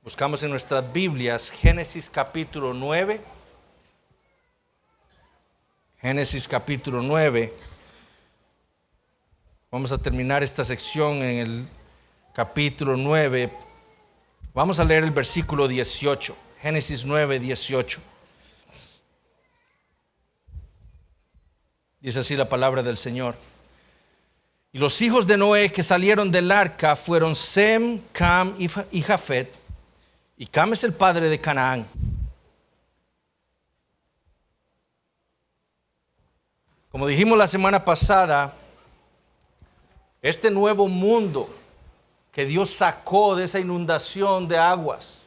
Buscamos en nuestras Biblias Génesis capítulo 9. Génesis capítulo 9. Vamos a terminar esta sección en el capítulo 9. Vamos a leer el versículo 18. Génesis 9, 18. Dice así la palabra del Señor. Y los hijos de Noé que salieron del arca fueron Sem, Cam y Jafet. Y Cam es el padre de Canaán. Como dijimos la semana pasada, este nuevo mundo que Dios sacó de esa inundación de aguas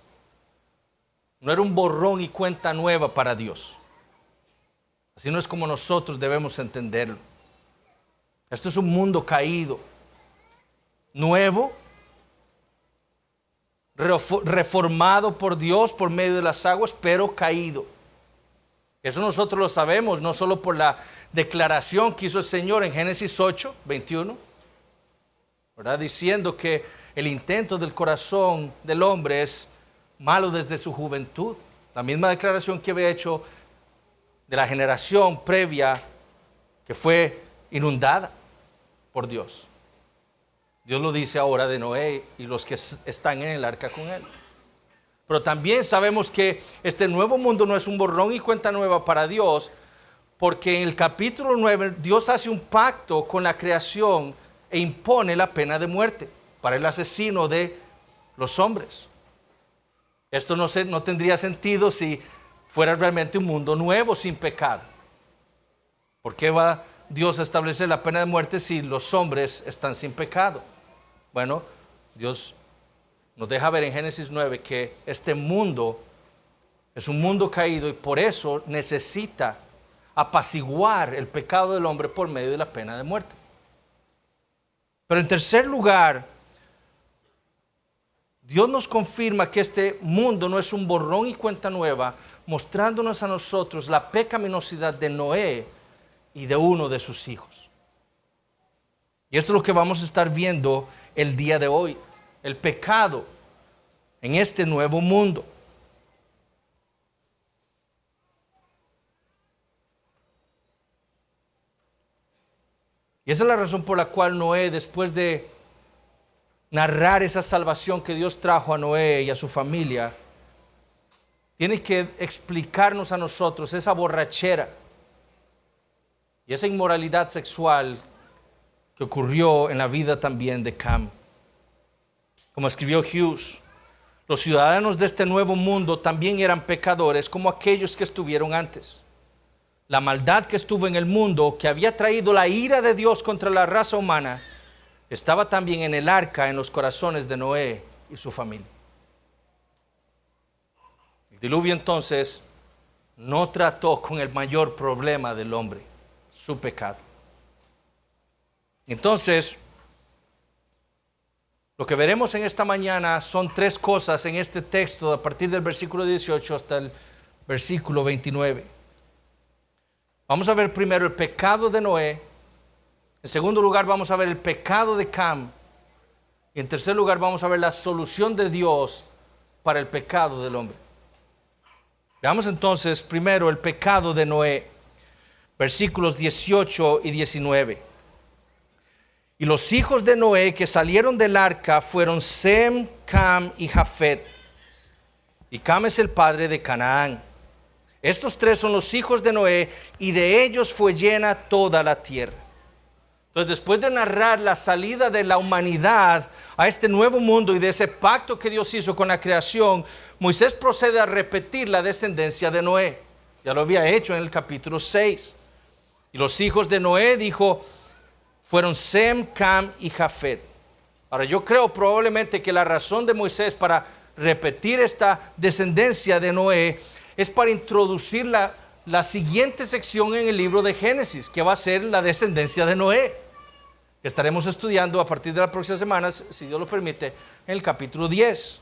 no era un borrón y cuenta nueva para Dios. Así no es como nosotros debemos entenderlo. Esto es un mundo caído, nuevo, reformado por Dios por medio de las aguas, pero caído. Eso nosotros lo sabemos, no solo por la declaración que hizo el Señor en Génesis 8, 21, ¿verdad? Diciendo que el intento del corazón del hombre es malo desde su juventud. La misma declaración que había hecho de la generación previa que fue inundada por Dios. Dios lo dice ahora de Noé y los que están en el arca con él. Pero también sabemos que este nuevo mundo no es un borrón y cuenta nueva para Dios, porque en el capítulo 9 Dios hace un pacto con la creación e impone la pena de muerte para el asesino de los hombres. Esto no tendría sentido si fuera realmente un mundo nuevo sin pecado. ¿Por qué va Dios a establecer la pena de muerte si los hombres están sin pecado? Bueno, Dios nos deja ver en Génesis 9 que este mundo es un mundo caído y por eso necesita apaciguar el pecado del hombre por medio de la pena de muerte. Pero en tercer lugar, Dios nos confirma que este mundo no es un borrón y cuenta nueva, mostrándonos a nosotros la pecaminosidad de Noé y de uno de sus hijos. Y esto es lo que vamos a estar viendo el día de hoy, el pecado en este nuevo mundo. Y esa es la razón por la cual Noé, después de narrar esa salvación que Dios trajo a Noé y a su familia, tiene que explicarnos a nosotros esa borrachera y esa inmoralidad sexual que ocurrió en la vida también de Cam. Como escribió Hughes, los ciudadanos de este nuevo mundo también eran pecadores como aquellos que estuvieron antes. La maldad que estuvo en el mundo, que había traído la ira de Dios contra la raza humana, estaba también en el arca, en los corazones de Noé y su familia. El diluvio entonces no trató con el mayor problema del hombre, su pecado. Entonces, lo que veremos en esta mañana son tres cosas en este texto, a partir del versículo 18 hasta el versículo 29. Vamos a ver primero el pecado de Noé. En segundo lugar, vamos a ver el pecado de Cam. Y en tercer lugar, vamos a ver la solución de Dios para el pecado del hombre. Veamos entonces primero el pecado de Noé, versículos 18 y 19. Y los hijos de Noé que salieron del arca fueron Sem, Cam y Jafet. Y Cam es el padre de Canaán. Estos tres son los hijos de Noé y de ellos fue llena toda la tierra. Entonces, después de narrar la salida de la humanidad a este nuevo mundo y de ese pacto que Dios hizo con la creación, Moisés procede a repetir la descendencia de Noé. Ya lo había hecho en el capítulo 6. Y los hijos de Noé, dijo, fueron Sem, Cam y Jafet. Ahora, yo creo probablemente que la razón de Moisés para repetir esta descendencia de Noé es para introducir la siguiente sección en el libro de Génesis, que va a ser la descendencia de Noé, que estaremos estudiando a partir de las próximas semanas, si Dios lo permite, en el capítulo 10.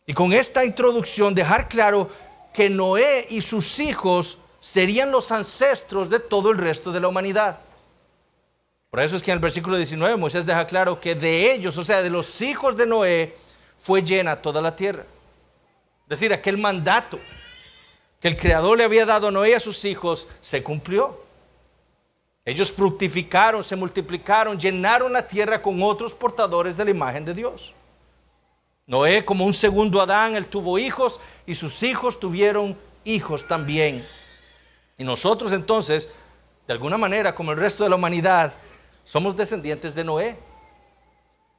Y con esta introducción dejar claro que Noé y sus hijos serían los ancestros de todo el resto de la humanidad. Por eso es que en el versículo 19 Moisés deja claro que de ellos, o sea, de los hijos de Noé, fue llena toda la tierra. Es decir, aquel mandato que el Creador le había dado a Noé y a sus hijos se cumplió. Ellos fructificaron, se multiplicaron, llenaron la tierra con otros portadores de la imagen de Dios. Noé, como un segundo Adán, él tuvo hijos y sus hijos tuvieron hijos también. Y nosotros entonces, de alguna manera, como el resto de la humanidad, somos descendientes de Noé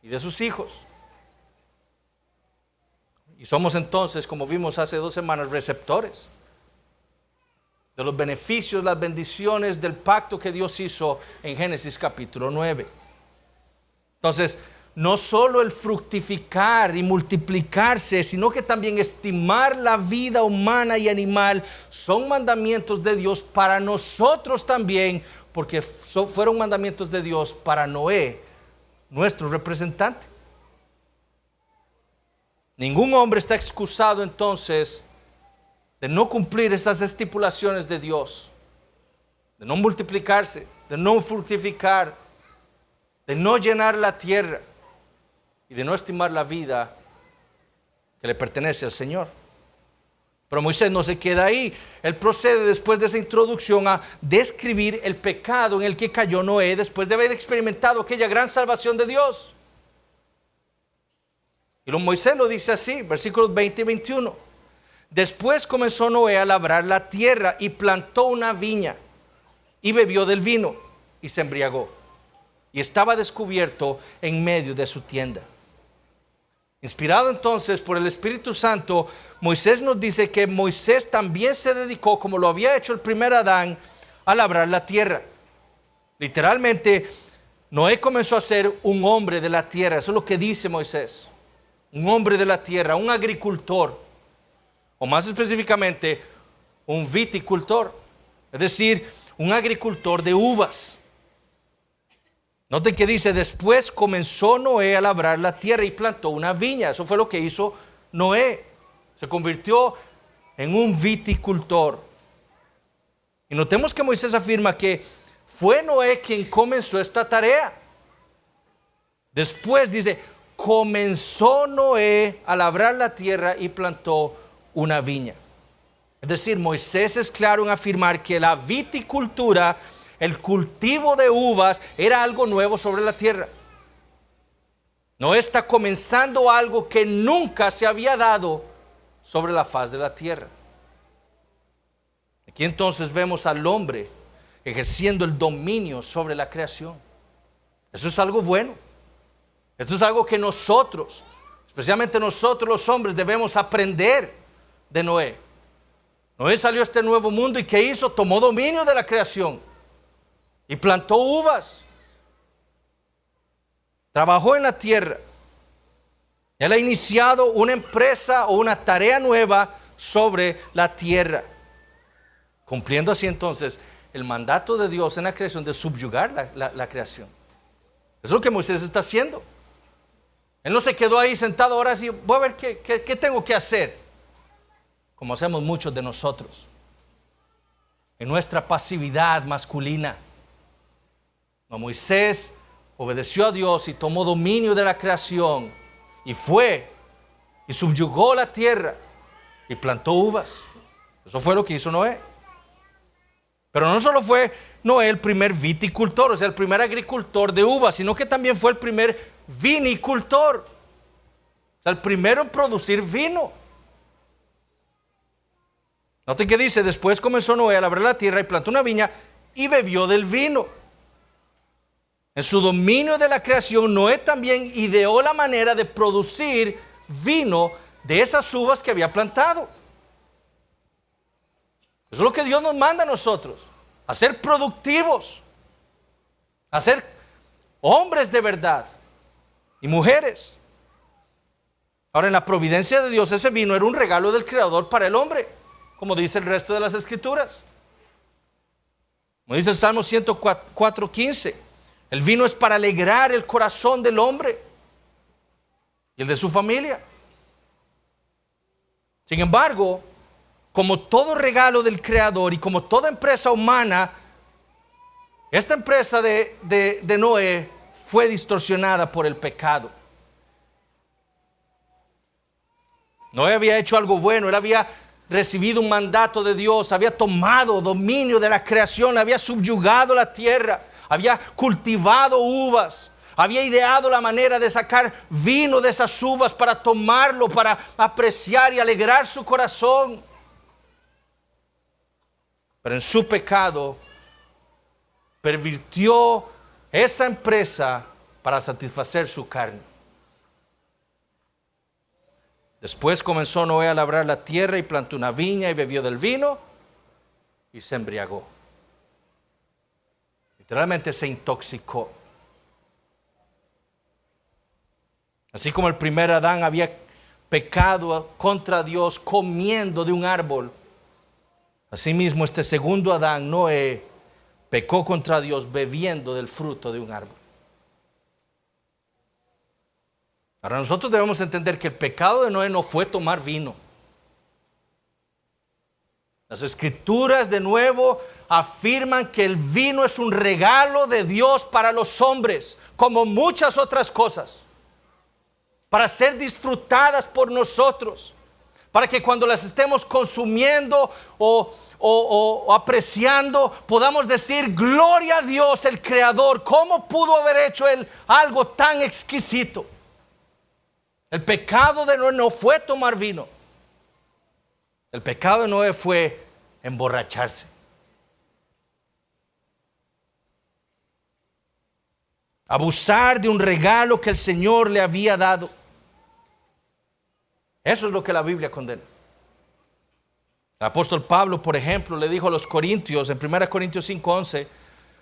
y de sus hijos. Y somos entonces, como vimos hace 2 semanas, receptores de los beneficios, las bendiciones del pacto que Dios hizo en Génesis capítulo 9. Entonces, no solo el fructificar y multiplicarse, sino que también estimar la vida humana y animal son mandamientos de Dios para nosotros también, porque fueron mandamientos de Dios para Noé, nuestro representante. Ningún hombre está excusado entonces de no cumplir esas estipulaciones de Dios, de no multiplicarse, de no fructificar, de no llenar la tierra y de no estimar la vida que le pertenece al Señor. Pero Moisés no se queda ahí. Él procede después de esa introducción a describir el pecado en el que cayó Noé después de haber experimentado aquella gran salvación de Dios. Y Moisés lo dice así, versículos 20 y 21. Después comenzó Noé a labrar la tierra y plantó una viña y bebió del vino y se embriagó. Y estaba descubierto en medio de su tienda. Inspirado entonces por el Espíritu Santo, Moisés nos dice que Moisés también se dedicó, como lo había hecho el primer Adán, a labrar la tierra. Literalmente, Noé comenzó a ser un hombre de la tierra. Eso es lo que dice Moisés. Un hombre de la tierra, un agricultor, o más específicamente, un viticultor. Es decir, un agricultor de uvas. Noten que dice, después comenzó Noé a labrar la tierra y plantó una viña. Eso fue lo que hizo Noé. Se convirtió en un viticultor. Y notemos que Moisés afirma que fue Noé quien comenzó esta tarea. Después dice, comenzó Noé a labrar la tierra y plantó una viña. Es decir, Moisés es claro en afirmar que la viticultura, el cultivo de uvas, era algo nuevo sobre la tierra. Noé está comenzando algo que nunca se había dado sobre la faz de la tierra. Aquí entonces vemos al hombre ejerciendo el dominio sobre la creación. Eso es algo bueno. Esto es algo que nosotros, especialmente nosotros los hombres, debemos aprender de Noé. Noé salió a este nuevo mundo y ¿qué hizo? Tomó dominio de la creación y plantó uvas. Trabajó en la tierra. Él ha iniciado una empresa o una tarea nueva sobre la tierra, cumpliendo así entonces el mandato de Dios en la creación de subyugar la creación. Eso es lo que Moisés está haciendo. Él no se quedó ahí sentado, ahora sí, voy a ver qué tengo que hacer, como hacemos muchos de nosotros, en nuestra pasividad masculina. No, Moisés obedeció a Dios y tomó dominio de la creación y fue y subyugó la tierra y plantó uvas. Eso fue lo que hizo Noé. Pero no solo fue Noé el primer viticultor, o sea, el primer agricultor de uvas, sino que también fue el primer vinicultor, o sea, el primero en producir vino. Noten que dice, después comenzó Noé a labrar la tierra y plantó una viña y bebió del vino. En su dominio de la creación, Noé también ideó la manera de producir vino de esas uvas que había plantado. Eso es lo que Dios nos manda a nosotros, a ser productivos, a ser hombres de verdad y mujeres. Ahora, en la providencia de Dios, ese vino era un regalo del Creador para el hombre, como dice el resto de las Escrituras. Como dice el Salmo 104:15, el vino es para alegrar el corazón del hombre y el de su familia. Sin embargo, como todo regalo del Creador y como toda empresa humana, esta empresa de Noé fue distorsionada por el pecado. Noé había hecho algo bueno, él había recibido un mandato de Dios, había tomado dominio de la creación, había subyugado la tierra, había cultivado uvas, había ideado la manera de sacar vino de esas uvas para tomarlo, para apreciar y alegrar su corazón. Pero en su pecado pervirtió esa empresa para satisfacer su carne. Después comenzó Noé a labrar la tierra y plantó una viña y bebió del vino y se embriagó. Literalmente se intoxicó. Así como el primer Adán había pecado contra Dios comiendo de un árbol, asimismo este segundo Adán, Noé, pecó contra Dios bebiendo del fruto de un árbol. Ahora nosotros debemos entender que el pecado de Noé no fue tomar vino. Las escrituras de nuevo afirman que el vino es un regalo de Dios para los hombres, como muchas otras cosas, para ser disfrutadas por nosotros, para que cuando las estemos consumiendo o apreciando, podamos decir: gloria a Dios el Creador, ¿cómo pudo haber hecho Él algo tan exquisito? El pecado de Noé no fue tomar vino. El pecado de Noé fue emborracharse. Abusar de un regalo que el Señor le había dado. Eso es lo que la Biblia condena. El apóstol Pablo, por ejemplo, le dijo a los corintios en 1 Corintios 5:11: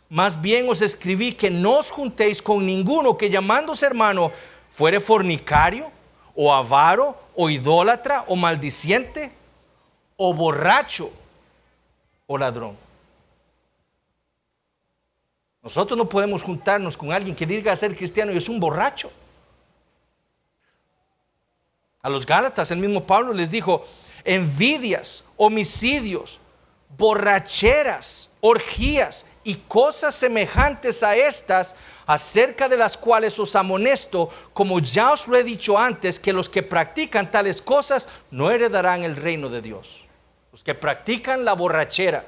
más bien os escribí que no os juntéis con ninguno que, llamándose hermano, fuere fornicario, o avaro, o idólatra, o maldiciente, o borracho, o ladrón. Nosotros no podemos juntarnos con alguien que diga ser cristiano y es un borracho. A los Gálatas el mismo Pablo les dijo: envidias, homicidios, borracheras, orgías y cosas semejantes a estas, acerca de las cuales os amonesto, como ya os lo he dicho antes, que los que practican tales cosas no heredarán el reino de Dios. Los que practican la borrachera.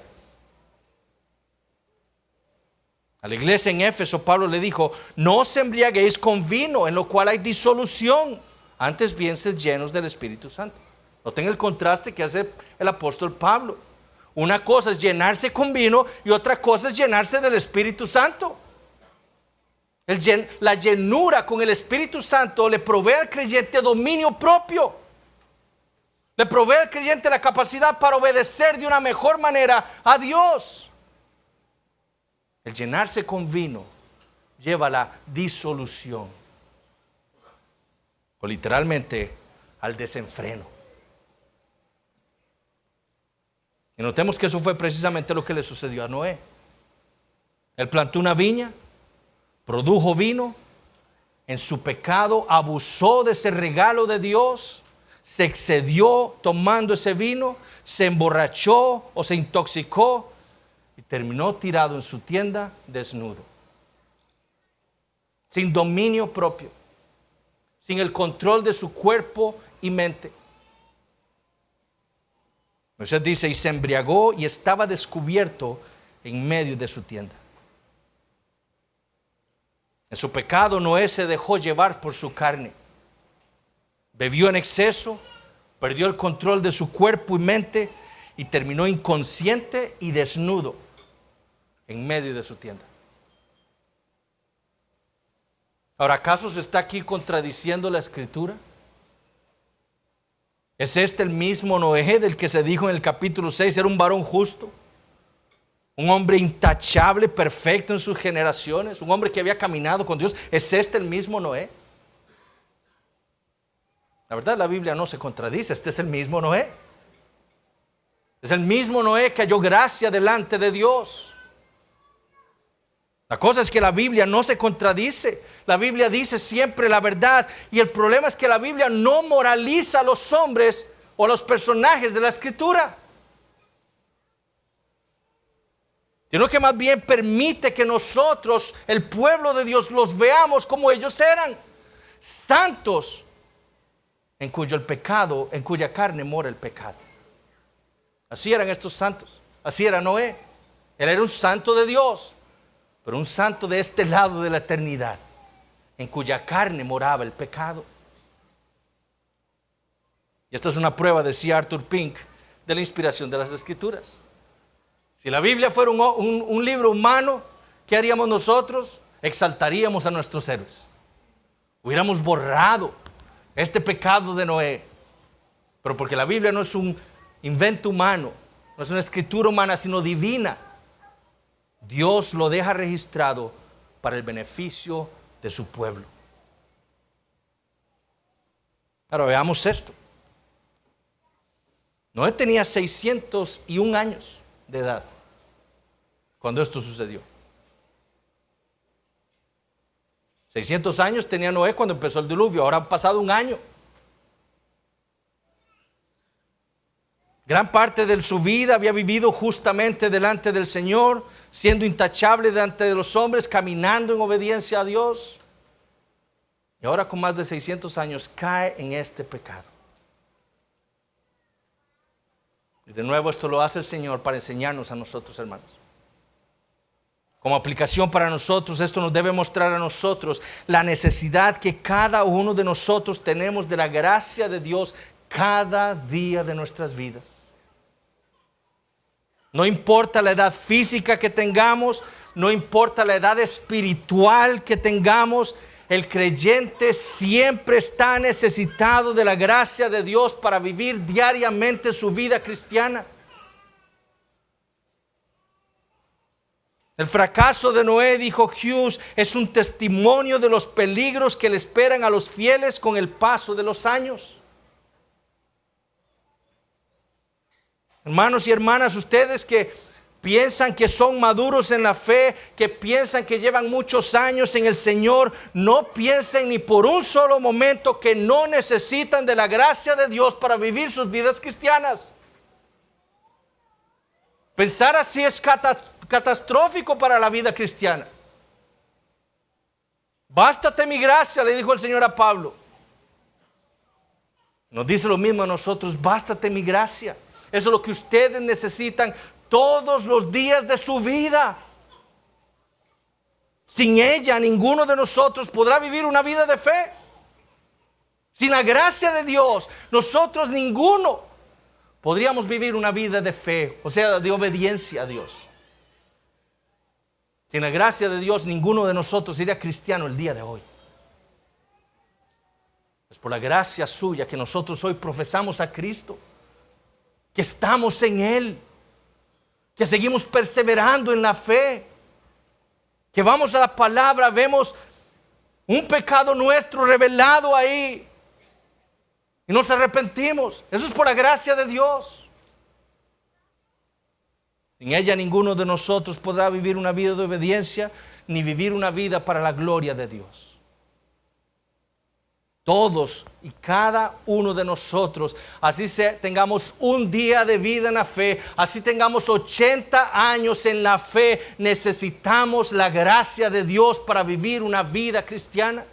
A la iglesia en Éfeso Pablo le dijo: no os embriaguéis con vino, en lo cual hay disolución, antes bien sed llenos del Espíritu Santo. Noten el contraste que hace el apóstol Pablo. Una cosa es llenarse con vino y otra cosa es llenarse del Espíritu Santo. La llenura con el Espíritu Santo le provee al creyente dominio propio. Le provee al creyente la capacidad para obedecer de una mejor manera a Dios. El llenarse con vino lleva a la disolución, o literalmente al desenfreno. Y notemos que eso fue precisamente lo que le sucedió a Noé. Él plantó una viña, produjo vino, en su pecado abusó de ese regalo de Dios, se excedió tomando ese vino, se emborrachó o se intoxicó y terminó tirado en su tienda desnudo, sin dominio propio, sin el control de su cuerpo y mente. Moisés dice: y se embriagó y estaba descubierto en medio de su tienda. En su pecado Noé se dejó llevar por su carne. Bebió en exceso, perdió el control de su cuerpo y mente y terminó inconsciente y desnudo en medio de su tienda. Ahora, ¿acaso se está aquí contradiciendo la Escritura? ¿Es este el mismo Noé del que se dijo en el capítulo 6 era un varón justo? Un hombre intachable, perfecto en sus generaciones, un hombre que había caminado con Dios. ¿Es este el mismo Noé? La verdad, la Biblia no se contradice. Este es el mismo Noé. Es el mismo Noé que halló gracia delante de Dios. La cosa es que la Biblia no se contradice. La Biblia dice siempre la verdad. Y el problema es que la Biblia no moraliza a los hombres o a los personajes de la Escritura, sino que más bien permite que nosotros, el pueblo de Dios, los veamos como ellos eran: santos, en cuya carne mora el pecado. Así eran estos santos, así era Noé. Él era un santo de Dios, pero un santo de este lado de la eternidad, en cuya carne moraba el pecado. Y esta es una prueba, decía Arthur Pink, de la inspiración de las Escrituras. Si la Biblia fuera un libro humano, ¿qué haríamos nosotros? Exaltaríamos a nuestros héroes. Hubiéramos borrado este pecado de Noé. Pero porque la Biblia no es un invento humano, no es una escritura humana, sino divina, Dios lo deja registrado para el beneficio de su pueblo. Ahora veamos esto. Noé tenía 601 años de edad cuando esto sucedió. 600 años tenía Noé cuando empezó el diluvio. Ahora ha pasado un año. Gran parte de su vida había vivido justamente delante del Señor, siendo intachable delante de los hombres, caminando en obediencia a Dios. Y ahora con más de 600 años cae en este pecado. Y de nuevo esto lo hace el Señor para enseñarnos a nosotros, hermanos. Como aplicación para nosotros, esto nos debe mostrar a nosotros la necesidad que cada uno de nosotros tenemos de la gracia de Dios cada día de nuestras vidas. No importa la edad física que tengamos, no importa la edad espiritual que tengamos, el creyente siempre está necesitado de la gracia de Dios para vivir diariamente su vida cristiana. El fracaso de Noé, dijo Hughes, es un testimonio de los peligros que le esperan a los fieles con el paso de los años. Hermanos y hermanas, ustedes que piensan que son maduros en la fe, que piensan que llevan muchos años en el Señor, no piensen ni por un solo momento que no necesitan de la gracia de Dios para vivir sus vidas cristianas. Pensar así es catastrófico para la vida cristiana. Bástate mi gracia, le dijo el Señor a Pablo. Nos dice lo mismo a nosotros, bástate mi gracia. Eso es lo que ustedes necesitan todos los días de su vida. Sin ella, ninguno de nosotros podrá vivir una vida de fe. Sin la gracia de Dios, nosotros ninguno podríamos vivir una vida de fe, o sea, de obediencia a Dios. Sin la gracia de Dios, ninguno de nosotros sería cristiano el día de hoy. Es por la gracia suya que nosotros hoy profesamos a Cristo, que estamos en Él, que seguimos perseverando en la fe, que vamos a la palabra, vemos un pecado nuestro revelado ahí y nos arrepentimos. Eso es por la gracia de Dios. Sin ella ninguno de nosotros podrá vivir una vida de obediencia ni vivir una vida para la gloria de Dios. Todos y cada uno de nosotros, así tengamos un día de vida en la fe, así tengamos 80 años en la fe, necesitamos la gracia de Dios para vivir una vida cristiana.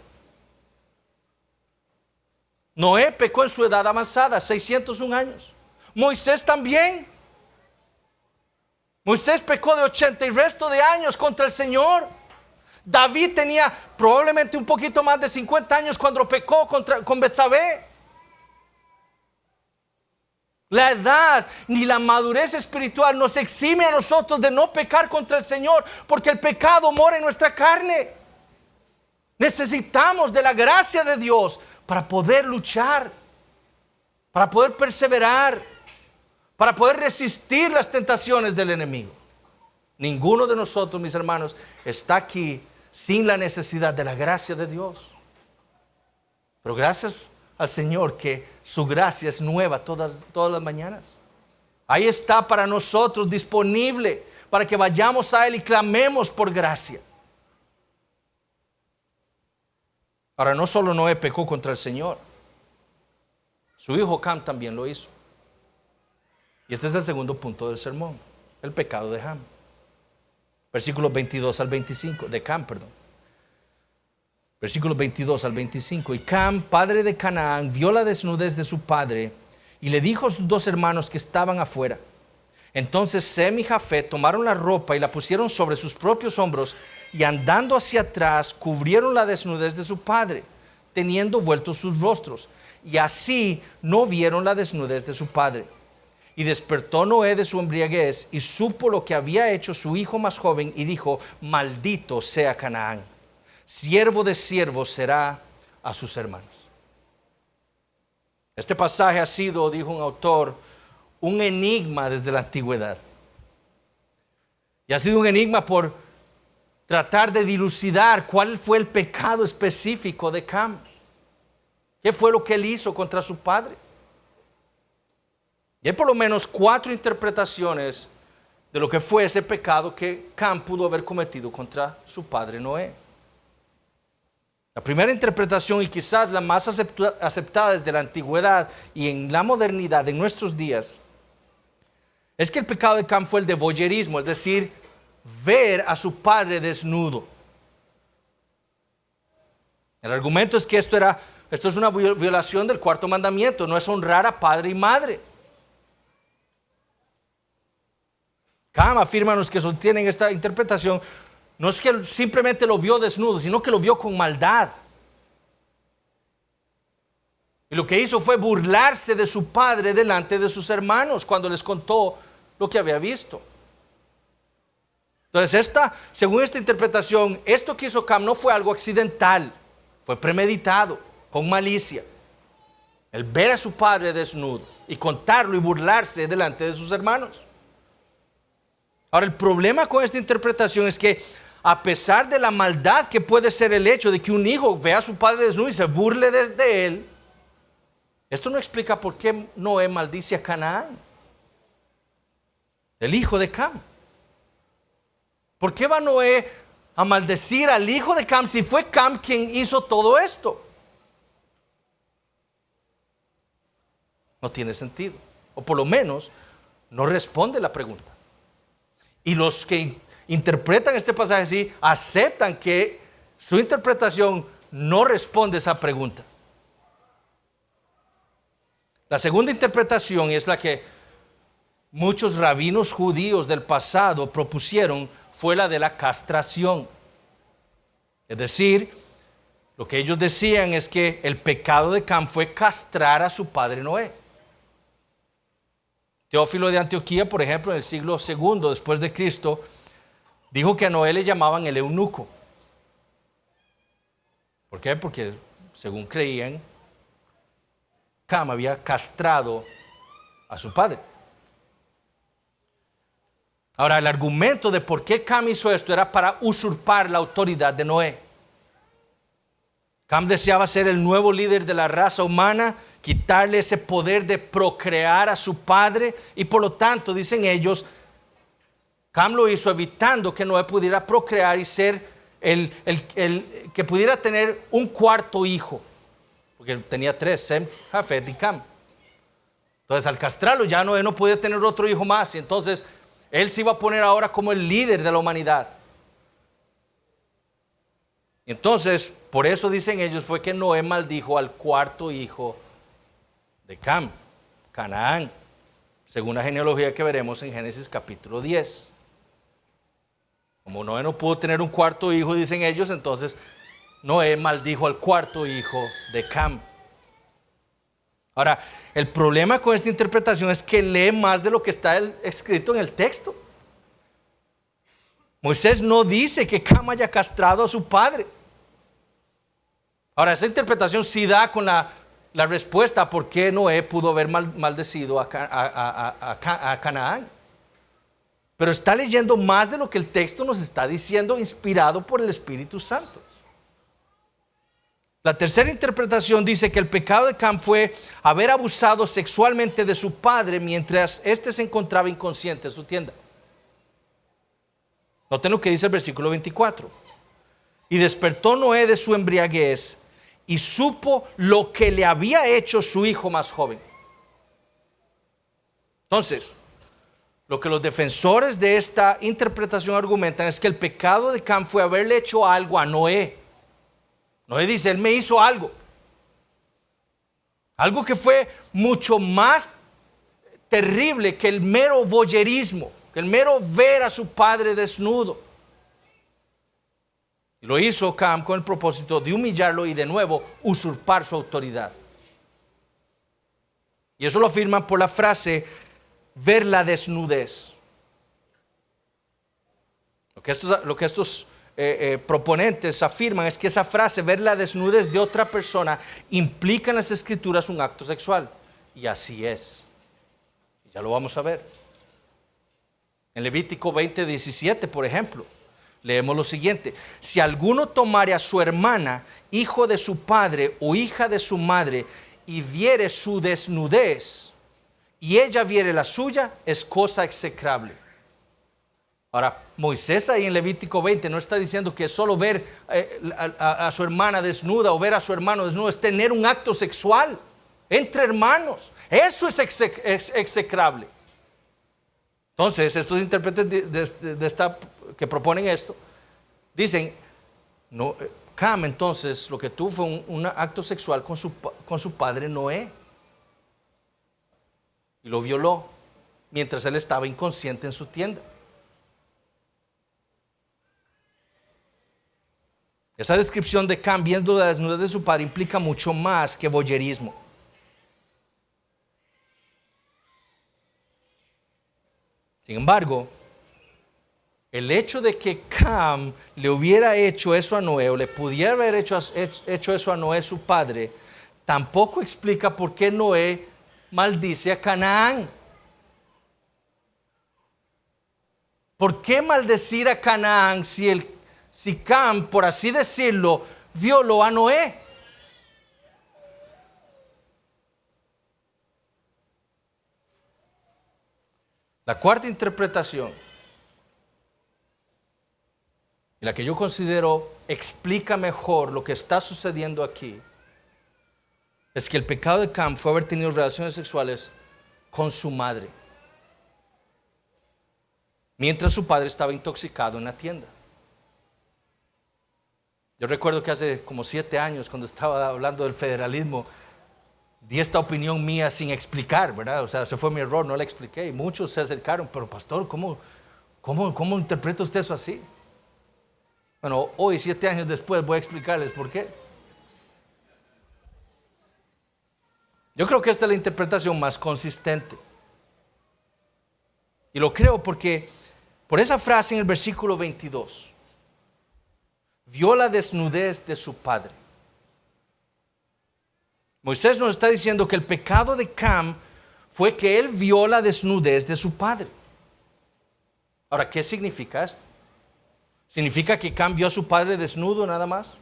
Noé pecó en su edad avanzada, 601 años. Moisés también. Moisés pecó de 80 y resto de años contra el Señor. David tenía probablemente un poquito más de 50 años cuando pecó con Betsabé. La edad ni la madurez espiritual nos exime a nosotros de no pecar contra el Señor, porque el pecado mora en nuestra carne. Necesitamos de la gracia de Dios para poder luchar, para poder perseverar, para poder resistir las tentaciones del enemigo. Ninguno de nosotros, mis hermanos, está aquí sin la necesidad de la gracia de Dios. Pero gracias al Señor que su gracia es nueva todas las mañanas. Ahí está para nosotros disponible para que vayamos a Él y clamemos por gracia. Ahora, no solo Noé pecó contra el Señor, su hijo Cam también lo hizo. Y este es el segundo punto del sermón, el pecado de Ham. Versículos 22 al 25, de Cam, perdón. Versículos 22 al 25. Y Cam, padre de Canaán, vio la desnudez de su padre y le dijo a sus dos hermanos que estaban afuera. Entonces Sem y Jafet tomaron la ropa y la pusieron sobre sus propios hombros y andando hacia atrás cubrieron la desnudez de su padre, teniendo vueltos sus rostros. Y así no vieron la desnudez de su padre. Y despertó Noé de su embriaguez y supo lo que había hecho su hijo más joven y dijo: maldito sea Canaán, siervo de siervos será a sus hermanos. Este pasaje ha sido, dijo un autor, un enigma desde la antigüedad. Y ha sido un enigma por tratar de dilucidar cuál fue el pecado específico de Cam. ¿Qué fue lo que él hizo contra su padre? Y hay por lo menos 4 interpretaciones de lo que fue ese pecado que Cam pudo haber cometido contra su padre Noé. La primera interpretación, y quizás la más aceptada desde la antigüedad y en la modernidad, en nuestros días, es que el pecado de Cam fue el de voyerismo, es decir, ver a su padre desnudo. El argumento es que esto es una violación del 4º mandamiento, no es honrar a padre y madre. Cam afirma los que sostienen esta interpretación, no es que simplemente lo vio desnudo, sino que lo vio con maldad. Y lo que hizo fue burlarse de su padre delante de sus hermanos cuando les contó lo que había visto. Entonces, según esta interpretación, esto que hizo Cam no fue algo accidental, fue premeditado, con malicia. El ver a su padre desnudo y contarlo y burlarse delante de sus hermanos. Ahora, el problema con esta interpretación es que a pesar de la maldad que puede ser el hecho de que un hijo vea a su padre desnudo y se burle de él, esto no explica por qué Noé maldice a Canaán, el hijo de Cam. ¿Por qué va Noé a maldecir al hijo de Cam si fue Cam quien hizo todo esto? No tiene sentido, o por lo menos no responde la pregunta. Y los que interpretan este pasaje así aceptan que su interpretación no responde a esa pregunta. La segunda interpretación, es la que muchos rabinos judíos del pasado propusieron, fue la de la castración. Es decir, lo que ellos decían es que el pecado de Cam fue castrar a su padre Noé. Teófilo de Antioquía, por ejemplo, en el siglo II después de Cristo, dijo que a Noé le llamaban el eunuco. ¿Por qué? Porque según creían, Cam había castrado a su padre. Ahora, el argumento de por qué Cam hizo esto era para usurpar la autoridad de Noé. Cam deseaba ser el nuevo líder de la raza humana, quitarle ese poder de procrear a su padre, y por lo tanto, dicen ellos, Cam lo hizo evitando que Noé pudiera procrear y ser el que pudiera tener un 4º hijo, porque tenía 3, Sem, Jafet y Cam. Entonces, al castrarlo, ya Noé no podía tener otro hijo más, y entonces él se iba a poner ahora como el líder de la humanidad. Entonces, por eso dicen ellos, fue que Noé maldijo al 4º hijo de Cam, Canaán, según la genealogía que veremos en Génesis capítulo 10. Como Noé no pudo tener un 4º hijo, dicen ellos, entonces Noé maldijo al 4º hijo de Cam. Ahora, el problema con esta interpretación es que lee más de lo que está escrito en el texto. Moisés no dice que Cam haya castrado a su padre. Ahora, esa interpretación sí da con la respuesta a por qué Noé pudo haber maldecido a Canaán. Pero está leyendo más de lo que el texto nos está diciendo, inspirado por el Espíritu Santo. La tercera interpretación dice que el pecado de Cam fue haber abusado sexualmente de su padre mientras éste se encontraba inconsciente en su tienda. Noten lo que dice el versículo 24. Y despertó Noé de su embriaguez y supo lo que le había hecho su hijo más joven. Entonces, lo que los defensores de esta interpretación argumentan es que el pecado de Cam fue haberle hecho algo a Noé Noé dice, él me hizo algo. Algo que fue mucho más terrible que el mero voyerismo, que el mero ver a su padre desnudo. Y lo hizo Cam con el propósito de humillarlo y de nuevo usurpar su autoridad. Y eso lo afirman por la frase, ver la desnudez. Lo que estos proponentes afirman es que esa frase, ver la desnudez de otra persona, implica en las escrituras un acto sexual. Y así es. Ya lo vamos a ver. En Levítico 20:17, por ejemplo, leemos lo siguiente: si alguno tomare a su hermana, hijo de su padre o hija de su madre, y viere su desnudez, y ella viere la suya, es cosa execrable. Ahora, Moisés ahí en Levítico 20 no está diciendo que solo ver a su hermana desnuda o ver a su hermano desnudo es tener un acto sexual entre hermanos. Eso es execrable. Entonces, estos intérpretes que proponen esto, dicen, no, Cam, entonces, lo que tuvo fue un acto sexual con su padre Noé. Y lo violó mientras él estaba inconsciente en su tienda. Esa descripción de Cam viendo la desnudez de su padre implica mucho más que voyerismo. Sin embargo, el hecho de que Cam le hubiera hecho eso a Noé, o le pudiera haber hecho eso a Noé, su padre, tampoco explica por qué Noé maldice a Canaán. ¿Por qué maldecir a Canaán si Cam, por así decirlo, violó a Noé? La cuarta interpretación, y la que yo considero explica mejor lo que está sucediendo aquí, es que el pecado de Cam fue haber tenido relaciones sexuales con su madre, mientras su padre estaba intoxicado en la tienda. Yo recuerdo que hace como 7 años, cuando estaba hablando del federalismo, di esta opinión mía sin explicar, ¿verdad? O sea, ese fue mi error, no la expliqué. Y muchos se acercaron, pero pastor, ¿cómo interpreta usted eso así? Bueno, hoy, 7 años después, voy a explicarles por qué. Yo creo que esta es la interpretación más consistente. Y lo creo porque, por esa frase en el versículo 22, vio la desnudez de su padre. Moisés nos está diciendo que el pecado de Cam fue que él vio la desnudez de su padre. Ahora, ¿qué significa esto? ¿Significa que Cam vio a su padre desnudo nada más?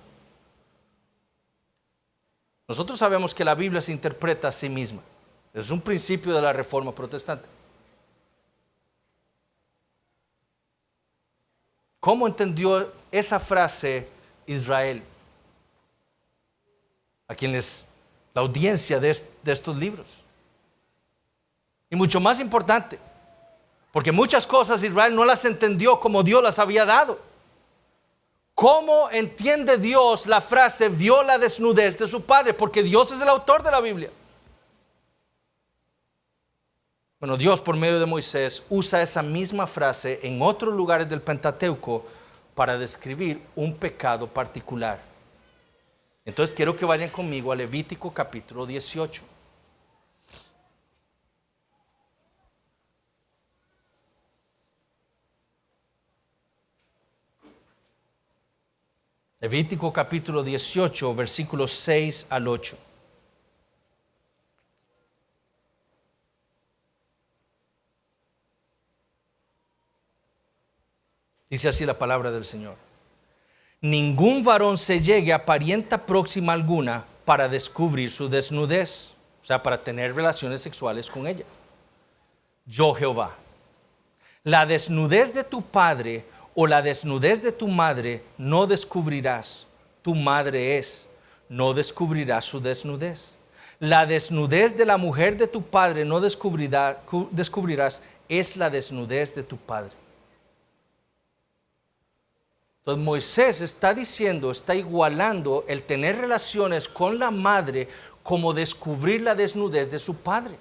Nosotros sabemos que la Biblia se interpreta a sí misma. Es un principio de la Reforma Protestante. ¿Cómo entendió esa frase Israel? A quienes la audiencia de estos libros. Y mucho más importante, porque muchas cosas Israel no las entendió como Dios las había dado. ¿Cómo entiende Dios la frase vio la desnudez de su padre? Porque Dios es el autor de la Biblia. Bueno, Dios por medio de Moisés usa esa misma frase en otros lugares del Pentateuco para describir un pecado particular. Entonces quiero que vayan conmigo a Levítico capítulo 18. Levítico capítulo 18, versículos 6 al 8. Dice así la palabra del Señor. Ningún varón se llegue a parienta próxima alguna para descubrir su desnudez, o sea, para tener relaciones sexuales con ella. Yo, Jehová, la desnudez de tu padre o la desnudez de tu madre no descubrirás. Tu madre es, no descubrirás su desnudez. La desnudez de la mujer de tu padre no descubrirás, es la desnudez de tu padre. Entonces Moisés está diciendo, está igualando el tener relaciones con la madre como descubrir la desnudez de su padre.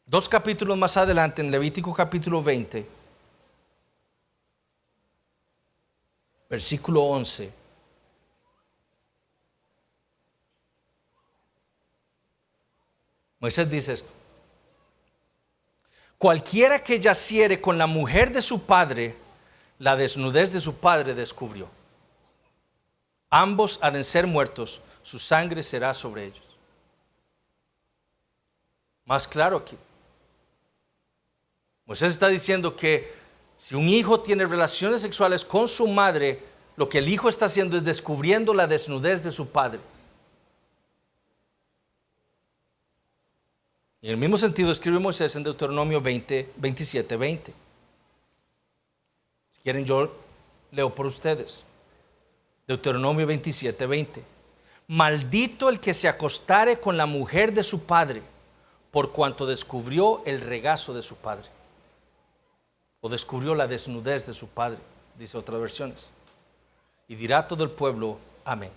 2 capítulos más adelante, en Levítico capítulo 20, versículo 11. Moisés dice esto: cualquiera que yaciere con la mujer de su padre, la desnudez de su padre descubrió. Ambos han de ser muertos, su sangre será sobre ellos. Más claro aquí. Moisés está diciendo que si un hijo tiene relaciones sexuales con su madre, lo que el hijo está haciendo es descubriendo la desnudez de su padre. Y en el mismo sentido escribe Moisés en Deuteronomio 27:20. Si quieren, yo leo por ustedes. Deuteronomio 27:20. Maldito el que se acostare con la mujer de su padre, por cuanto descubrió el regazo de su padre. O descubrió la desnudez de su padre, dice otras versiones. Y dirá todo el pueblo, amén.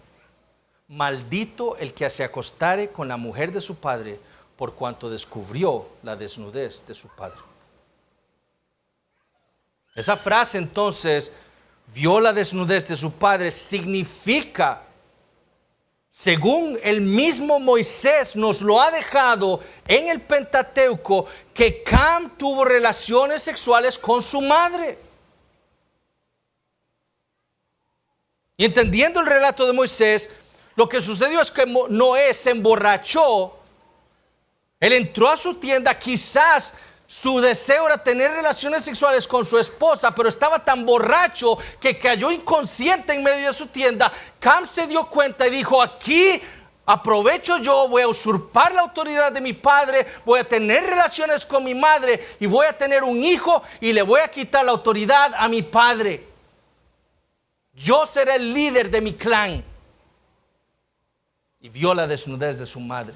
Maldito el que se acostare con la mujer de su padre, por cuanto descubrió la desnudez de su padre. Esa frase entonces, vio la desnudez de su padre, significa, según el mismo Moisés nos lo ha dejado en el Pentateuco, que Cam tuvo relaciones sexuales con su madre. Y entendiendo el relato de Moisés, lo que sucedió es que Noé se emborrachó. Él entró a su tienda, quizás su deseo era tener relaciones sexuales con su esposa, pero estaba tan borracho que cayó inconsciente en medio de su tienda. Cam se dio cuenta y dijo: aquí aprovecho yo, voy a usurpar la autoridad de mi padre, voy a tener relaciones con mi madre y voy a tener un hijo y le voy a quitar la autoridad a mi padre. Yo seré el líder de mi clan. Y vio la desnudez de su madre.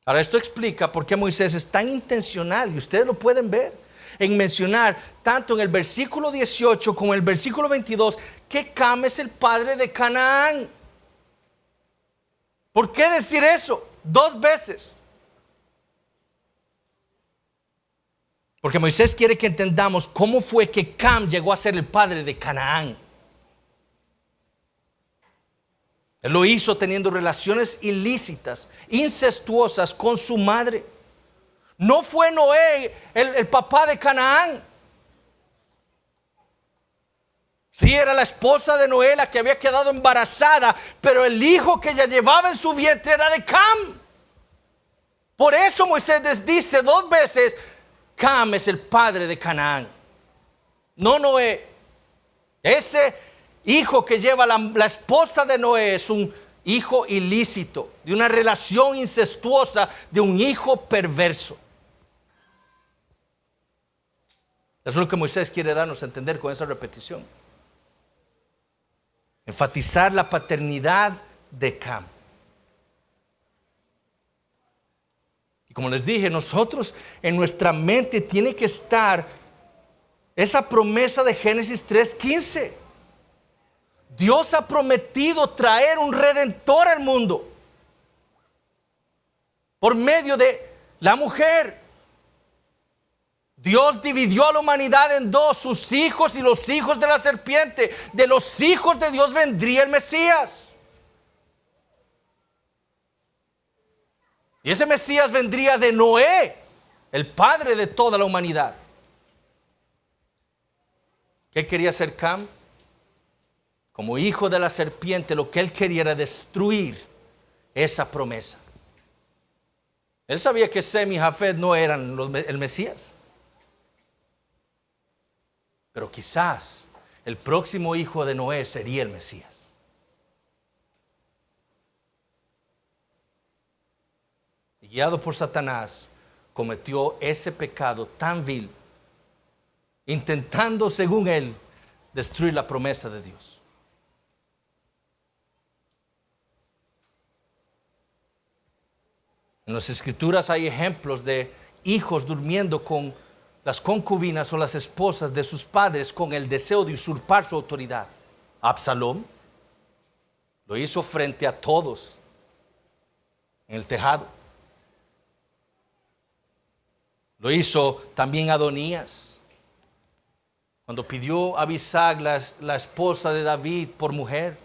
Ahora esto explica por qué Moisés es tan intencional, y ustedes lo pueden ver, en mencionar tanto en el versículo 18 como en el versículo 22 que Cam es el padre de Canaán. ¿Por qué decir eso? 2 veces. Porque Moisés quiere que entendamos cómo fue que Cam llegó a ser el padre de Canaán. Él lo hizo teniendo relaciones ilícitas, incestuosas con su madre. No fue Noé el papá de Canaán. Sí, era la esposa de Noé la que había quedado embarazada, pero el hijo que ella llevaba en su vientre era de Cam. Por eso Moisés les dice 2 veces: Cam es el padre de Canaán, no Noé. Ese hijo que lleva la esposa de Noé es un hijo ilícito, de una relación incestuosa, de un hijo perverso. Eso es lo que Moisés quiere darnos a entender con esa repetición. Enfatizar la paternidad de Cam. Y como les dije, nosotros en nuestra mente tiene que estar esa promesa de Génesis 3:15. Dios ha prometido traer un redentor al mundo por medio de la mujer. Dios dividió a la humanidad en 2, sus hijos y los hijos de la serpiente. De los hijos de Dios vendría el Mesías. Y ese Mesías vendría de Noé, el padre de toda la humanidad. ¿Qué quería hacer Cam? Como hijo de la serpiente, lo que él quería era destruir esa promesa. Él sabía que Sem y Jafet no eran el Mesías. Pero quizás el próximo hijo de Noé sería el Mesías. Y guiado por Satanás, cometió ese pecado tan vil, intentando, según él, destruir la promesa de Dios. En las Escrituras hay ejemplos de hijos durmiendo con las concubinas o las esposas de sus padres con el deseo de usurpar su autoridad. Absalón lo hizo frente a todos en el tejado. Lo hizo también Adonías, cuando pidió a Abisag, la esposa de David, por mujer.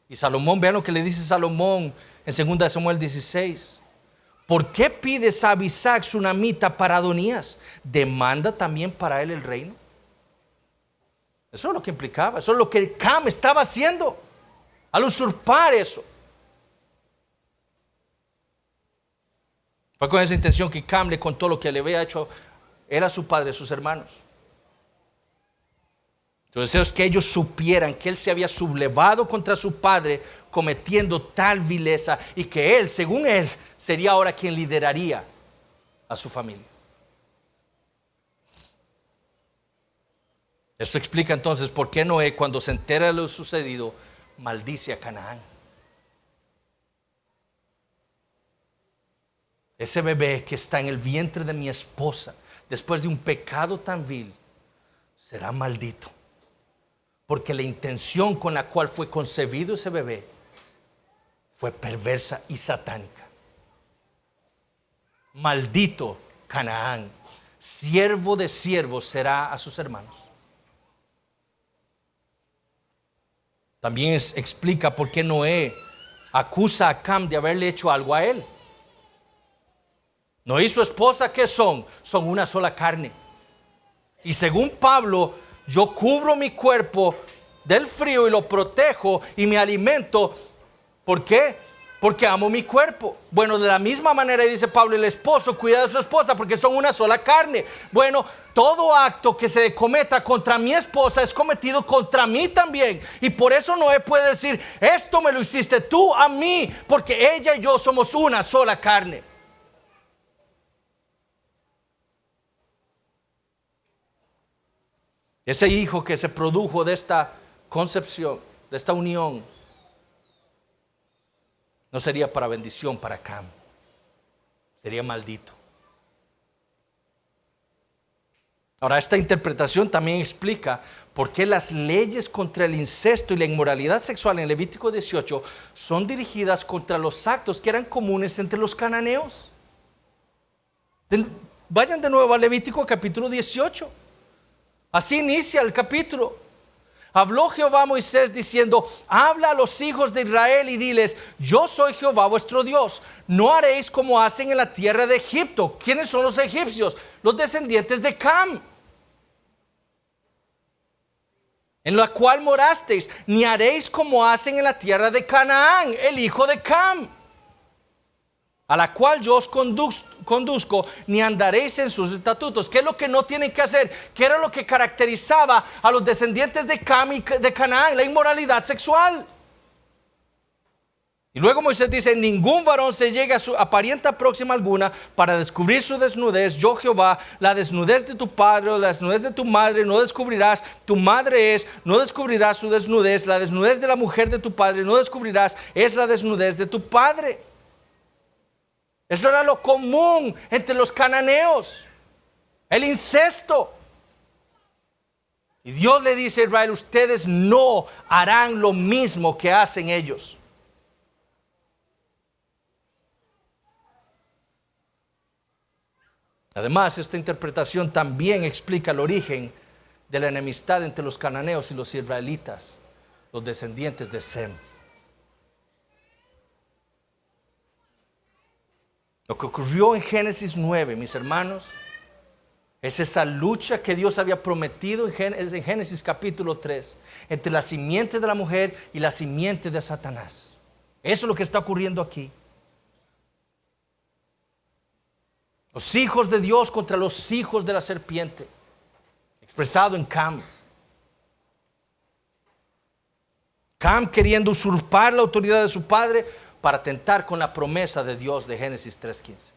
Y Salomón, vean lo que le dice Salomón en 2 Samuel 16. ¿Por qué pides a Abisag sunamita para Adonías? ¿Demanda también para él el reino? Eso es lo que implicaba, eso es lo que Cam estaba haciendo al usurpar eso. Fue con esa intención que Cam le contó lo que le había hecho él a su padre, a sus hermanos. Su deseo es que ellos supieran que él se había sublevado contra su padre cometiendo tal vileza y que él, según él, sería ahora quien lideraría a su familia. Esto explica entonces por qué Noé, cuando se entera de lo sucedido, maldice a Canaán. Ese bebé que está en el vientre de mi esposa, después de un pecado tan vil, será maldito. Porque la intención con la cual fue concebido ese bebé fue perversa y satánica. Maldito Canaán, siervo de siervos será a sus hermanos. También explica por qué Noé acusa a Cam de haberle hecho algo a él. Noé y su esposa, ¿qué son? Son una sola carne. Y según Pablo, yo cubro mi cuerpo del frío y lo protejo y me alimento. ¿Por qué? Porque amo mi cuerpo. Bueno, de la misma manera dice Pablo, el esposo cuida de su esposa porque son una sola carne. Bueno, todo acto que se cometa contra mi esposa es cometido contra mí también. Y por eso Noé puede decir, esto me lo hiciste tú a mí, porque ella y yo somos una sola carne. Ese hijo que se produjo de esta concepción, de esta unión, no sería para bendición para Cam, sería maldito. Ahora, esta interpretación también explica por qué las leyes contra el incesto y la inmoralidad sexual en Levítico 18 son dirigidas contra los actos que eran comunes entre los cananeos. Vayan de nuevo a Levítico capítulo 18. Así inicia el capítulo. Habló Jehová a Moisés diciendo, habla a los hijos de Israel y diles, yo soy Jehová vuestro Dios. No haréis como hacen en la tierra de Egipto. ¿Quiénes son los egipcios? Los descendientes de Cam, en la cual morasteis. Ni haréis como hacen en la tierra de Canaán, el hijo de Cam, a la cual yo os conduzco, ni andaréis en sus estatutos. ¿Qué es lo que no tienen que hacer? ¿Qué era lo que caracterizaba a los descendientes de Cam y de Canaán? La inmoralidad sexual. Y luego Moisés dice, ningún varón se llegue a su parienta próxima alguna para descubrir su desnudez. Yo Jehová, la desnudez de tu padre o la desnudez de tu madre no descubrirás. Tu madre es, no descubrirás su desnudez. La desnudez de la mujer de tu padre no descubrirás, es la desnudez de tu padre. Eso era lo común entre los cananeos, el incesto. Y Dios le dice a Israel, ustedes no harán lo mismo que hacen ellos. Además, esta interpretación también explica el origen de la enemistad entre los cananeos y los israelitas, los descendientes de Sem. Lo que ocurrió en Génesis 9, mis hermanos, es esa lucha que Dios había prometido en Génesis capítulo 3, entre la simiente de la mujer y la simiente de Satanás. Eso es lo que está ocurriendo aquí. Los hijos de Dios contra los hijos de la serpiente, expresado en Cam. Cam queriendo usurpar la autoridad de su padre para tentar con la promesa de Dios de Génesis 3:15.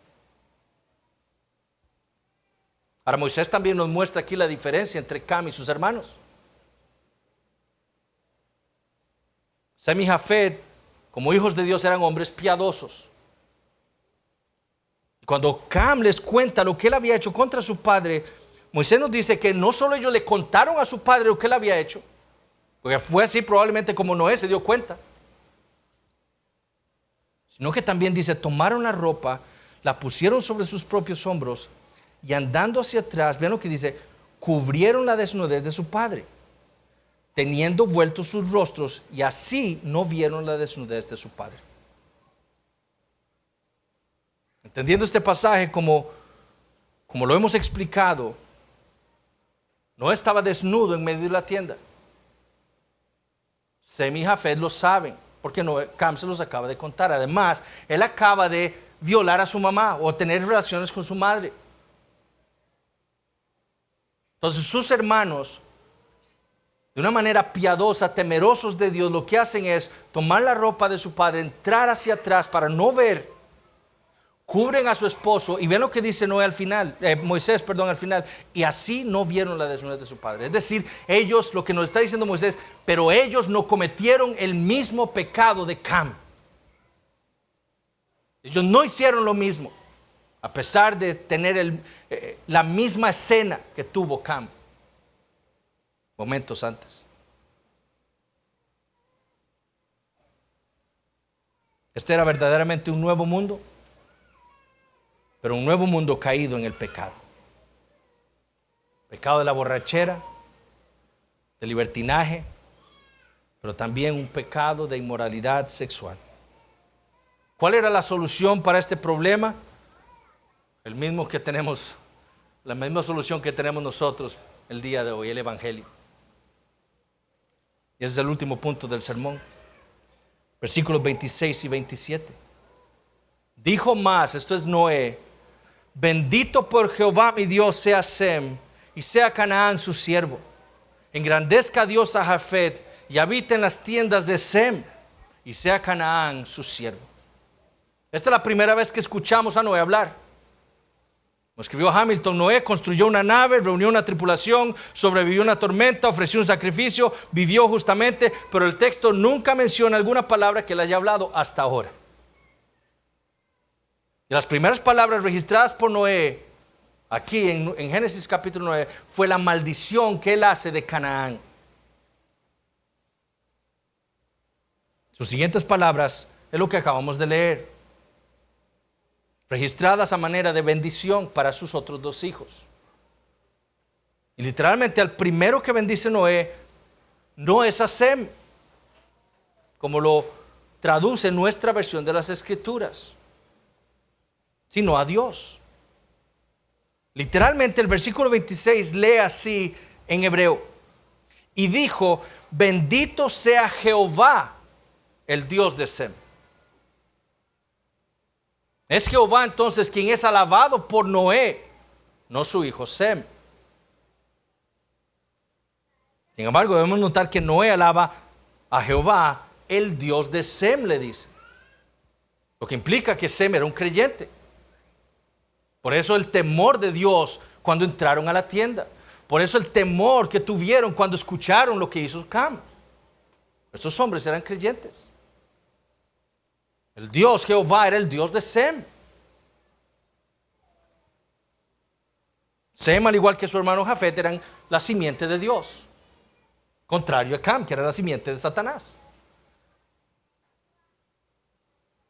Ahora Moisés también nos muestra aquí la diferencia entre Cam y sus hermanos. Sem y Jafet, como hijos de Dios, eran hombres piadosos. Cuando Cam les cuenta lo que él había hecho contra su padre, Moisés nos dice que no solo ellos le contaron a su padre lo que él había hecho, porque fue así probablemente como Noé se dio cuenta, sino que también dice, tomaron la ropa, la pusieron sobre sus propios hombros y andando hacia atrás, vean lo que dice, cubrieron la desnudez de su padre, teniendo vueltos sus rostros, y así no vieron la desnudez de su padre. Entendiendo este pasaje como lo hemos explicado, no estaba desnudo en medio de la tienda. Sem y Jafet lo saben, porque Cam se los acaba de contar. Además, él acaba de violar a su mamá o tener relaciones con su madre. Entonces sus hermanos, de una manera piadosa, temerosos de Dios, lo que hacen es tomar la ropa de su padre, entrar hacia atrás para no ver, cubren a su esposo y ven lo que dice Moisés al final, y así no vieron la desnudez de su padre. Es decir, ellos, lo que nos está diciendo Moisés, pero ellos no cometieron el mismo pecado de Cam. Ellos no hicieron lo mismo, a pesar de tener la misma escena que tuvo Cam momentos antes. Este era verdaderamente un nuevo mundo, pero un nuevo mundo caído en el pecado. Pecado de la borrachera, de libertinaje, pero también un pecado de inmoralidad sexual. ¿Cuál era la solución para este problema? La misma solución que tenemos nosotros el día de hoy, el Evangelio. Y ese es el último punto del sermón. Versículos 26 y 27. Dijo más, esto es Noé: bendito por Jehová mi Dios sea Sem, y sea Canaán su siervo. Engrandezca Dios a Jafet, y habite en las tiendas de Sem, y sea Canaán su siervo. Esta es la primera vez que escuchamos a Noé hablar. Como escribió Hamilton, Noé construyó una nave, reunió una tripulación, sobrevivió una tormenta, ofreció un sacrificio, vivió justamente, pero el texto nunca menciona alguna palabra que le haya hablado hasta ahora. Y las primeras palabras registradas por Noé, aquí en Génesis capítulo 9, fue la maldición que él hace de Canaán. Sus siguientes palabras es lo que acabamos de leer, registradas a manera de bendición para sus otros dos hijos. Y literalmente al primero que bendice Noé no es a Sem, como lo traduce nuestra versión de las Escrituras, sino a Dios. Literalmente el versículo 26 lee así en hebreo: y dijo, bendito sea Jehová, el Dios de Sem. Es Jehová entonces quien es alabado por Noé, no su hijo Sem. Sin embargo, debemos notar que Noé alaba a Jehová, el Dios de Sem, le dice. Lo que implica que Sem era un creyente. Por eso el temor de Dios cuando entraron a la tienda. Por eso el temor que tuvieron cuando escucharon lo que hizo Cam. Estos hombres eran creyentes. El Dios Jehová era el Dios de Sem. Sem, al igual que su hermano Jafet, eran la simiente de Dios, contrario a Cam, que era la simiente de Satanás.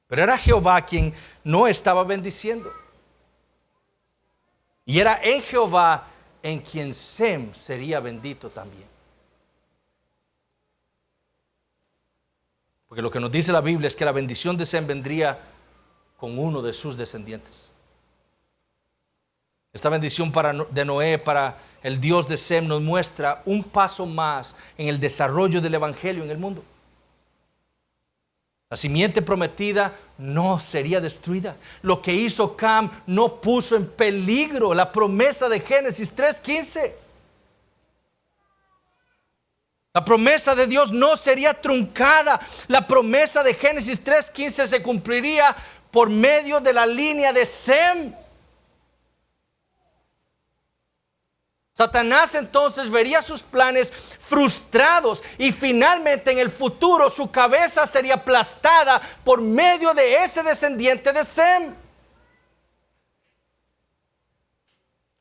Pero era Jehová quien no estaba bendiciendo. Y era en Jehová en quien Sem sería bendito también. Porque lo que nos dice la Biblia es que la bendición de Sem vendría con uno de sus descendientes. Esta bendición de Noé para el Dios de Sem nos muestra un paso más en el desarrollo del Evangelio en el mundo. La simiente prometida no sería destruida. Lo que hizo Cam no puso en peligro la promesa de Génesis 3:15. La promesa de Dios no sería truncada. La promesa de Génesis 3:15 se cumpliría por medio de la línea de Sem. Satanás entonces vería sus planes frustrados y finalmente en el futuro su cabeza sería aplastada por medio de ese descendiente de Sem.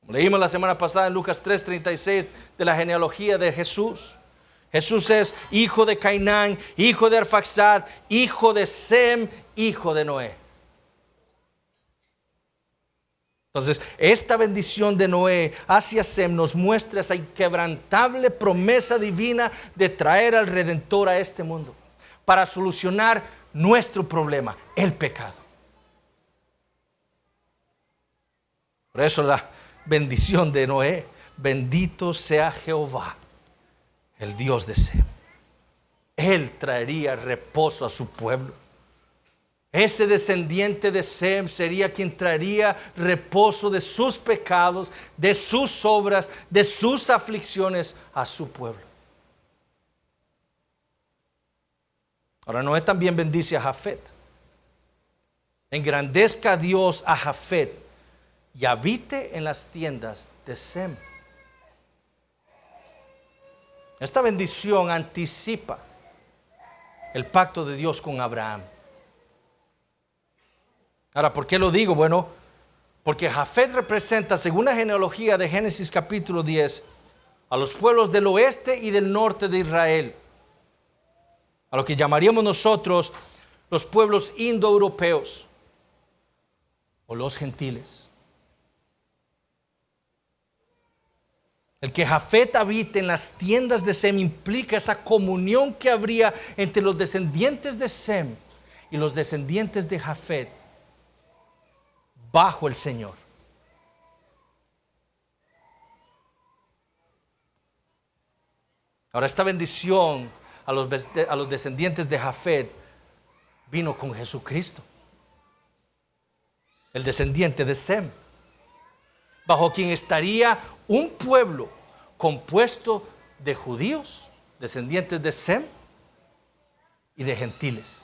Leímos la semana pasada en Lucas 3:36 de la genealogía de Jesús. Jesús es hijo de Cainán, hijo de Arfaxad, hijo de Sem, hijo de Noé. Entonces, esta bendición de Noé hacia Sem nos muestra esa inquebrantable promesa divina de traer al Redentor a este mundo para solucionar nuestro problema, el pecado. Por eso la bendición de Noé: bendito sea Jehová, el Dios de Sem. Él traería reposo a su pueblo. Ese descendiente de Sem sería quien traería reposo de sus pecados, de sus obras, de sus aflicciones a su pueblo. Ahora, Noé también bendice a Jafet. Engrandezca a Dios a Jafet y habite en las tiendas de Sem. Esta bendición anticipa el pacto de Dios con Abraham. Ahora, ¿por qué lo digo? Bueno, porque Jafet representa, según la genealogía de Génesis capítulo 10, a los pueblos del oeste y del norte de Israel, a lo que llamaríamos nosotros los pueblos indoeuropeos o los gentiles. El que Jafet habite en las tiendas de Sem implica esa comunión que habría entre los descendientes de Sem y los descendientes de Jafet bajo el Señor. Ahora, esta bendición a los descendientes de Jafet vino con Jesucristo, el descendiente de Sem, bajo quien estaría un pueblo compuesto de judíos, descendientes de Sem, y de gentiles,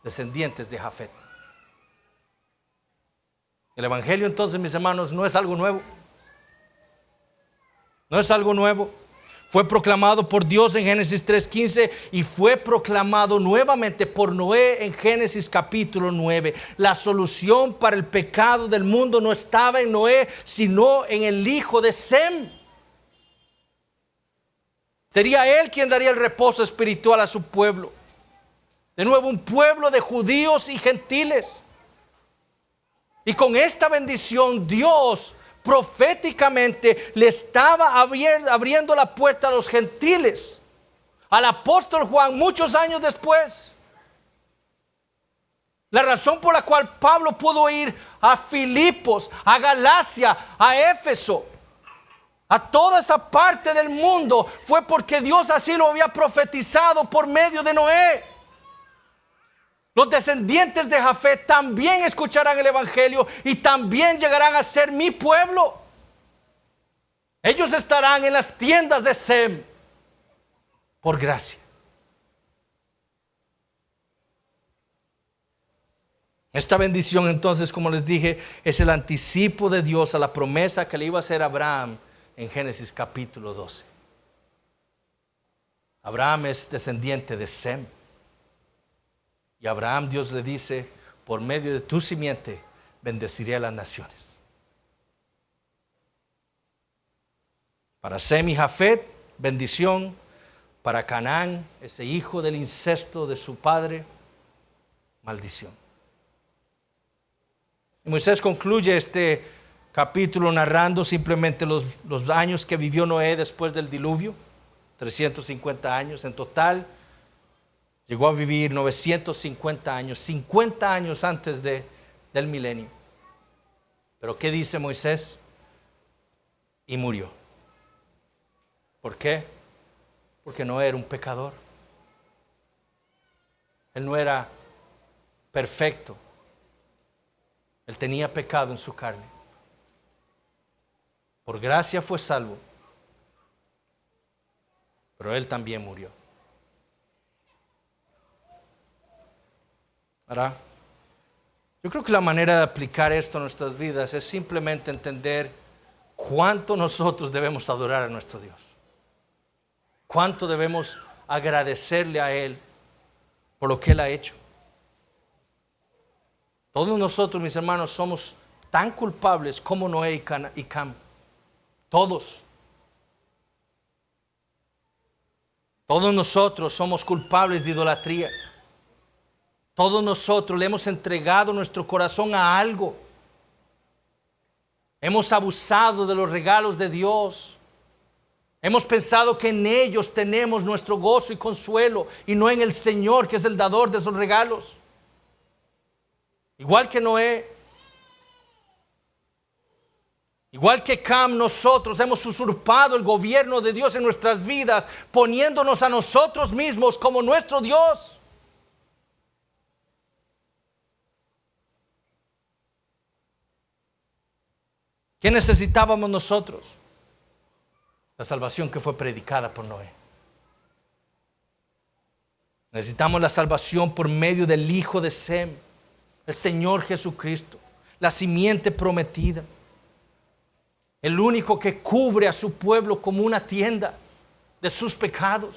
descendientes de Jafet. El Evangelio, entonces, mis hermanos, no es algo nuevo. No es algo nuevo. Fue proclamado por Dios en Génesis 3:15 y fue proclamado nuevamente por Noé en Génesis capítulo 9. La solución para el pecado del mundo no estaba en Noé, sino en el hijo de Sem. Sería él quien daría el reposo espiritual a su pueblo. De nuevo, un pueblo de judíos y gentiles. Y con esta bendición, Dios proféticamente le estaba abriendo la puerta a los gentiles, al apóstol Juan, muchos años después. La razón por la cual Pablo pudo ir a Filipos, a Galacia, a Éfeso, a toda esa parte del mundo, fue porque Dios así lo había profetizado por medio de Noé. Los descendientes de Jafet también escucharán el Evangelio y también llegarán a ser mi pueblo. Ellos estarán en las tiendas de Sem por gracia. Esta bendición, entonces, como les dije, es el anticipo de Dios a la promesa que le iba a hacer a Abraham en Génesis capítulo 12. Abraham es descendiente de Sem. Y a Abraham Dios le dice: por medio de tu simiente bendeciré a las naciones. Para Sem y Jafet, bendición. Para Canaán, ese hijo del incesto de su padre, maldición. Y Moisés concluye este capítulo narrando simplemente los años que vivió Noé después del diluvio, 350 años en total. Llegó a vivir 950 años, 50 años antes del milenio. Pero ¿qué dice Moisés? Y murió. ¿Por qué? Porque no era un pecador. Él no era perfecto. Él tenía pecado en su carne. Por gracia fue salvo. Pero él también murió. Ahora, yo creo que la manera de aplicar esto a nuestras vidas es simplemente entender cuánto nosotros debemos adorar a nuestro Dios. Cuánto debemos agradecerle a Él por lo que Él ha hecho. Todos nosotros, mis hermanos, somos tan culpables como Noé y Cam. Todos. Todos nosotros somos culpables de idolatría. Todos nosotros le hemos entregado nuestro corazón a algo. Hemos abusado de los regalos de Dios. Hemos pensado que en ellos tenemos nuestro gozo y consuelo y no en el Señor, que es el dador de esos regalos. Igual que Noé, igual que Cam, nosotros hemos usurpado el gobierno de Dios en nuestras vidas, poniéndonos a nosotros mismos como nuestro Dios. ¿Qué necesitábamos nosotros? La salvación que fue predicada por Noé. Necesitamos la salvación por medio del Hijo de Sem, el Señor Jesucristo, la simiente prometida, el único que cubre a su pueblo como una tienda de sus pecados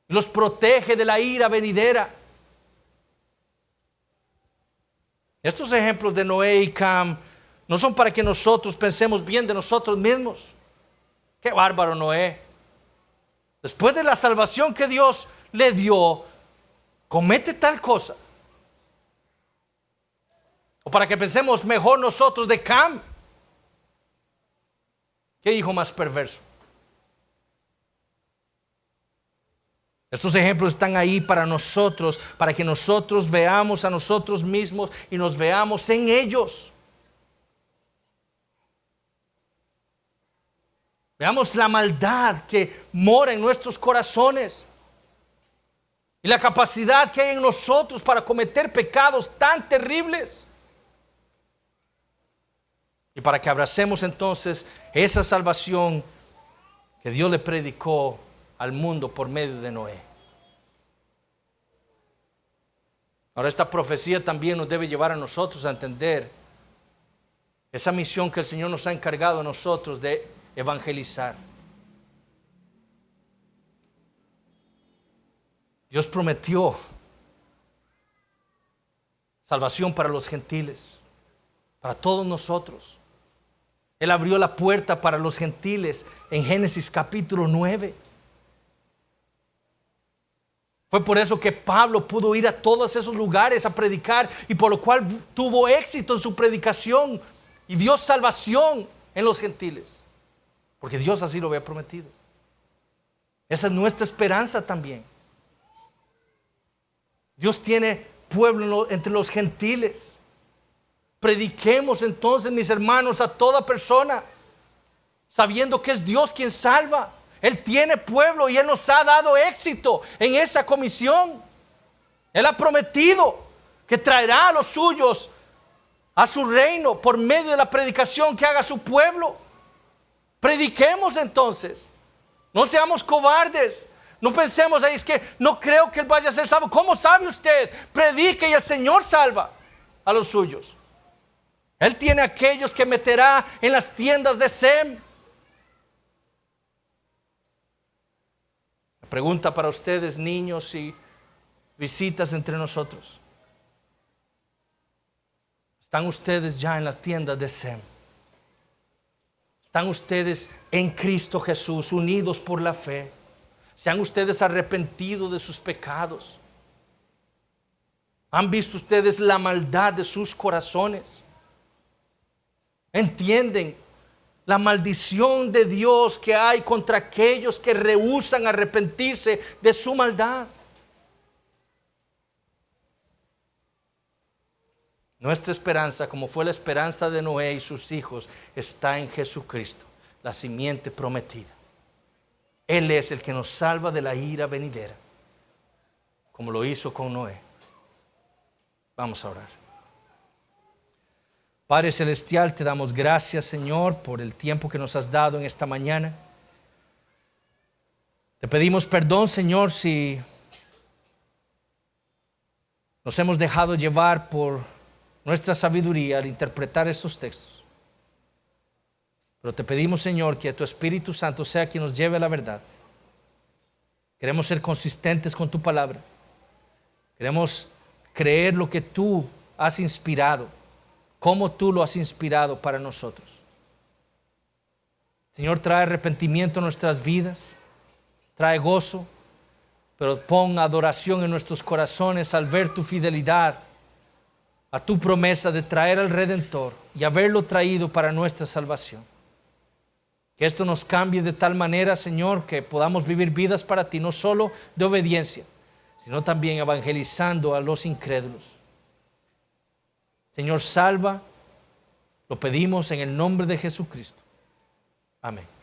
y los protege de la ira venidera. Estos ejemplos de Noé y Cam no son para que nosotros pensemos bien de nosotros mismos. Qué bárbaro Noé. Después de la salvación que Dios le dio, comete tal cosa. O para que pensemos mejor nosotros de Cam. ¿Qué hijo más perverso? Estos ejemplos están ahí para nosotros, para que nosotros veamos a nosotros mismos y nos veamos en ellos. Veamos la maldad que mora en nuestros corazones y la capacidad que hay en nosotros para cometer pecados tan terribles. Y para que abracemos entonces esa salvación que Dios le predicó al mundo por medio de Noé. Ahora esta profecía también nos debe llevar a nosotros a entender esa misión que el Señor nos ha encargado a nosotros de evangelizar. Dios prometió salvación para los gentiles, para todos nosotros. Él abrió la puerta para los gentiles en Génesis capítulo 9. Fue por eso que Pablo pudo ir a todos esos lugares a predicar y por lo cual tuvo éxito en su predicación y dio salvación en los gentiles. Porque Dios así lo había prometido. Esa es nuestra esperanza también. Dios tiene pueblo entre los gentiles. Prediquemos entonces, mis hermanos, a toda persona, sabiendo que es Dios quien salva. Él tiene pueblo y Él nos ha dado éxito en esa comisión. Él ha prometido que traerá a los suyos a su reino por medio de la predicación que haga su pueblo. Prediquemos entonces. No seamos cobardes. No pensemos ahí, es que no creo que Él vaya a ser salvo. ¿Cómo sabe usted? Predique y el Señor salva a los suyos. Él tiene aquellos que meterá en las tiendas de Sem. La pregunta para ustedes, niños y visitas entre nosotros. ¿Están ustedes ya en las tiendas de Sem? ¿Están ustedes en Cristo Jesús, unidos por la fe? ¿Se han ustedes arrepentido de sus pecados? ¿Han visto ustedes la maldad de sus corazones? ¿Entienden la maldición de Dios que hay contra aquellos que rehúsan arrepentirse de su maldad? Nuestra esperanza, como fue la esperanza de Noé y sus hijos, está en Jesucristo, la simiente prometida. Él es el que nos salva de la ira venidera, como lo hizo con Noé. Vamos a orar. Padre Celestial, te damos gracias, Señor, por el tiempo que nos has dado en esta mañana. Te pedimos perdón, Señor, si nos hemos dejado llevar por nuestra sabiduría al interpretar estos textos. Pero te pedimos, Señor, que tu Espíritu Santo sea quien nos lleve a la verdad. Queremos ser consistentes con tu palabra. Queremos creer lo que tú has inspirado, cómo tú lo has inspirado para nosotros. Señor, trae arrepentimiento en nuestras vidas, trae gozo, pero pon adoración en nuestros corazones al ver tu fidelidad a tu promesa de traer al Redentor y haberlo traído para nuestra salvación. Que esto nos cambie de tal manera, Señor, que podamos vivir vidas para ti, no solo de obediencia, sino también evangelizando a los incrédulos. Señor, salva, lo pedimos en el nombre de Jesucristo. Amén.